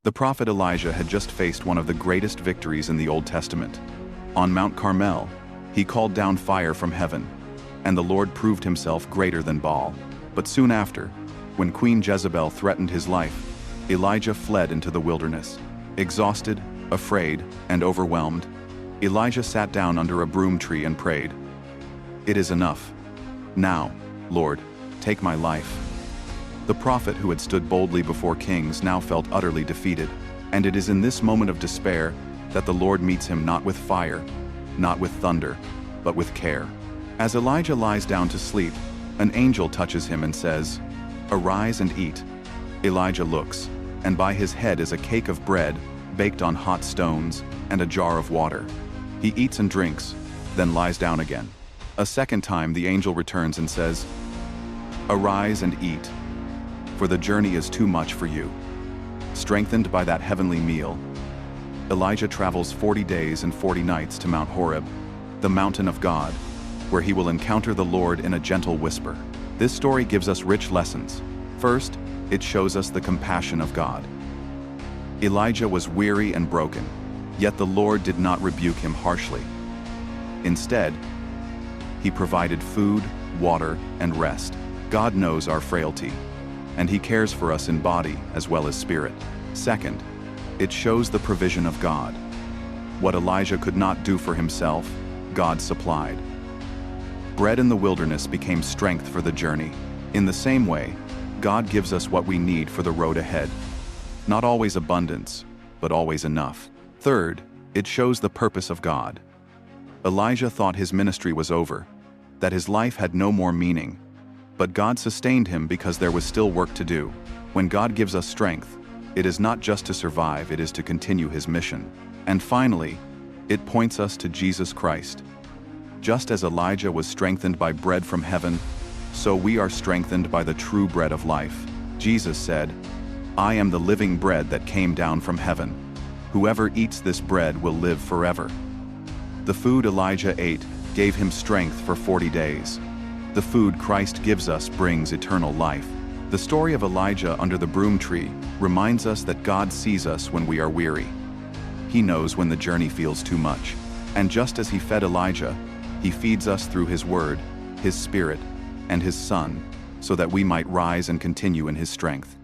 The prophet Elijah had just faced one of the greatest victories in the Old Testament. On Mount Carmel, he called down fire from heaven, and the Lord proved himself greater than Baal. But soon after, when Queen Jezebel threatened his life, Elijah fled into the wilderness. Exhausted, afraid, and overwhelmed, Elijah sat down under a broom tree and prayed, "It is enough. Now, Lord, take my life." The prophet who had stood boldly before kings now felt utterly defeated, and it is in this moment of despair that the Lord meets him not with fire, not with thunder, but with care. As Elijah lies down to sleep, an angel touches him and says, "Arise and eat." Elijah looks, and by his head is a cake of bread baked on hot stones and a jar of water. He eats and drinks, then lies down again. A second time the angel returns and says, "Arise and eat, for the journey is too much for you." Strengthened by that heavenly meal, Elijah travels 40 days and 40 nights to Mount Horeb, the mountain of God, where he will encounter the Lord in a gentle whisper. This story gives us rich lessons. First, it shows us the compassion of God. Elijah was weary and broken, yet the Lord did not rebuke him harshly. Instead, he provided food, water, and rest. God knows our frailty, and he cares for us in body as well as spirit. Second, it shows the provision of God. What Elijah could not do for himself, God supplied. Bread in the wilderness became strength for the journey. In the same way, God gives us what we need for the road ahead. Not always abundance, but always enough. Third, it shows the purpose of God. Elijah thought his ministry was over, that his life had no more meaning, but God sustained him because there was still work to do. When God gives us strength, it is not just to survive, it is to continue his mission. And finally, it points us to Jesus Christ. Just as Elijah was strengthened by bread from heaven, so we are strengthened by the true bread of life. Jesus said, "I am the living bread that came down from heaven. Whoever eats this bread will live forever." The food Elijah ate gave him strength for 40 days. The food Christ gives us brings eternal life. The story of Elijah under the broom tree reminds us that God sees us when we are weary. He knows when the journey feels too much. And just as he fed Elijah, he feeds us through his word, his spirit, and his Son, so that we might rise and continue in his strength.